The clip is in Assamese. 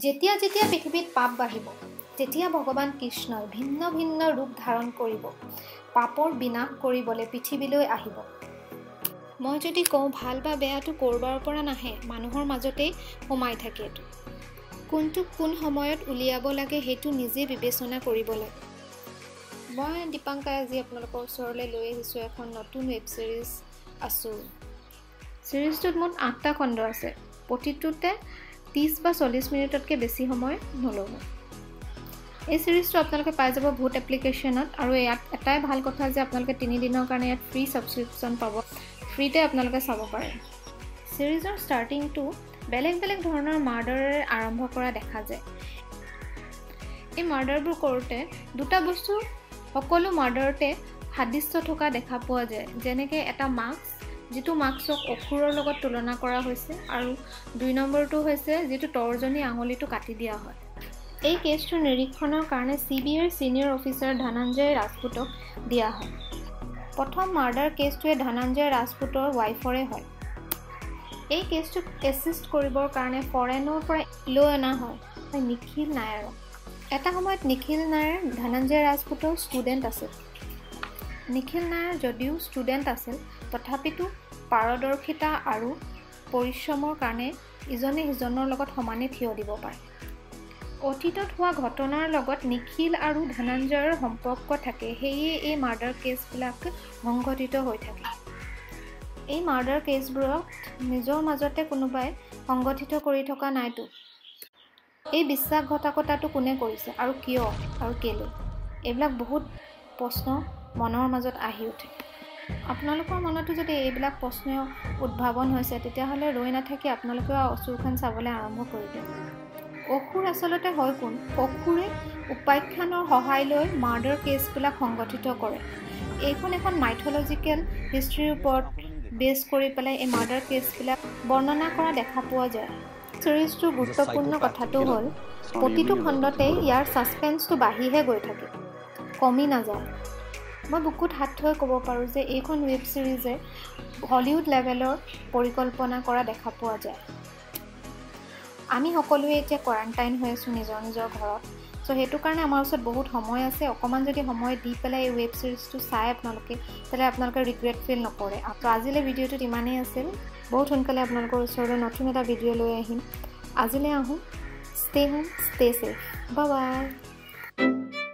যেতিয়া যেতিয়া পৃথিৱীত পাপ বাঢ়িব তেতিয়া ভগৱান কৃষ্ণই ভিন্ন ভিন্ন ৰূপ ধাৰণ কৰিব পাপৰ বিনাশ কৰিবলৈ পৃথিৱীলৈ আহিব। মই যদি কওঁ ভাল বা বেয়াটো কৰবাৰ পৰা নাহে, মানুহৰ মাজতেই সোমাই থাকে। এইটো কোনটো কোন সময়ত উলিয়াব লাগে সেইটো নিজে বিবেচনা কৰিব লাগে। মই দীপাংকাই আজি আপোনালোকৰ ওচৰলৈ লৈ আহিছোঁ এখন নতুন ৱেব ছিৰিজ আছুৰ। ছিৰিজটোত মুঠ 8টা খণ্ড আছে। প্ৰতিটোতে 30 বা 40 মিনিটতকৈ বেছি সময় নল'ব। এই ছিৰিজটো আপোনালোকে পাই যাব বহুত এপ্লিকেশ্যনত, আৰু ইয়াত এটাই ভাল কথা যে আপোনালোকে 3 দিনৰ কাৰণে ইয়াত ফ্ৰী ছাবস্ক্ৰিপশ্যন পাব, ফ্ৰীতে আপোনালোকে চাব পাৰে। ছিৰিজৰ ষ্টাৰ্টিংটো বেলেগ বেলেগ ধৰণৰ মাৰ্ডাৰেৰে আৰম্ভ কৰা দেখা যায়। এই মাৰ্ডাৰবোৰ কৰোঁতে দুটা বস্তু সকলো মাৰ্ডাৰতে সাদৃশ্য থকা দেখা পোৱা যায়, যেনেকৈ এটা মাস্ক, যিটো মাস্কক অসুৰৰ লগত তুলনা কৰা হৈছে, আৰু 2 নম্বৰটো হৈছে যিটো তৰ্জনী আঙুলিটো কাটি দিয়া হয়। এই কেছটোৰ নিৰীক্ষণৰ কাৰণে CBIৰ ছিনিয়ৰ অফিচাৰ ধনঞ্জয় ৰাজপুতক দিয়া হয়। প্ৰথম মাৰ্ডাৰ কেছটোৱে ধনঞ্জয় ৰাজপুতৰ ৱাইফৰে হয়। এই কেছটোক এছিষ্ট কৰিবৰ কাৰণে ফৰেনৰ পৰা লৈ অনা হয় নিখিল নায়াৰক। এটা সময়ত নিখিল নায়াৰ ধনঞ্জয় ৰাজপুতৰ ষ্টুডেণ্ট আছিল। নিখিল নায়াৰ যদিও ষ্টুডেণ্ট আছিল, তথাপিতো পাৰদৰ্শিতা আৰু পৰিশ্ৰমৰ কাৰণে ইজনে সিজনৰ লগত সমানে থিয় দিব পাৰে। অতীতত হোৱা ঘটনাৰ লগত নিখিল আৰু ধনঞ্জয়ৰ সম্পৰ্ক থাকে, সেয়ে এই মাৰ্ডাৰ কেছবিলাক সংঘটিত হৈ থাকে। এই মাৰ্ডাৰ কেছবোৰক নিজৰ মাজতে কোনোবাই সংগঠিত কৰি থকা নাইতো। এই বিশ্বাসঘাতকতাটো কোনে কৰিছে আৰু কিয় আৰু কেলৈ, এইবিলাক বহুত প্ৰশ্ন মনৰ মাজত আহি উঠে। আপোনালোকৰ মনতো যদি এইবিলাক প্ৰশ্ন উদ্ভাৱন হৈছে, তেতিয়াহ'লে ৰৈ নাথাকি আপোনালোকেও অসুৰখন চাবলৈ আৰম্ভ কৰি দিয়ক। অসুৰ আচলতে হয় কোন? অসুৰে উপাখ্যানৰ সহায় লৈ মাৰ্ডাৰ কেছবিলাক সংগঠিত কৰে। এইখন এখন মাইথলজিকেল হিষ্ট্ৰীৰ ওপৰত বেছ কৰি পেলাই এই মাৰ্ডাৰ কেছবিলাক বৰ্ণনা কৰা দেখা পোৱা যায়। ছিৰিজটোৰ গুৰুত্বপূৰ্ণ কথাটো হ'ল প্ৰতিটো খণ্ডতেই ইয়াৰ ছাছপেন্সটো বাঢ়িহে গৈ থাকে, কমি নাযায়। মই বুকুত হাত থৈ ক'ব পাৰোঁ যে এইখন ৱেব ছিৰিজে হলিউড লেভেলৰ পৰিকল্পনা কৰা দেখা পোৱা যায়। আমি সকলোৱে এতিয়া কোৱাৰেণ্টাইন হৈ আছোঁ নিজৰ নিজৰ ঘৰত, চ' সেইটো কাৰণে আমাৰ ওচৰত বহুত সময় আছে। অকণমান যদি সময় দি পেলাই এই ৱেব ছিৰিজটো চাই আপোনালোকে, তেতিয়াহ'লে আপোনালোকে ৰিগ্ৰেট ফিল নকৰে। ত' আজিলৈ ভিডিঅ'টোত ইমানেই আছিল। বহুত সোনকালে আপোনালোকৰ ওচৰলৈ নতুন এটা ভিডিঅ' লৈ আহিম। আজিলৈ আহোঁ। Stay home, stay safe, bye বাই।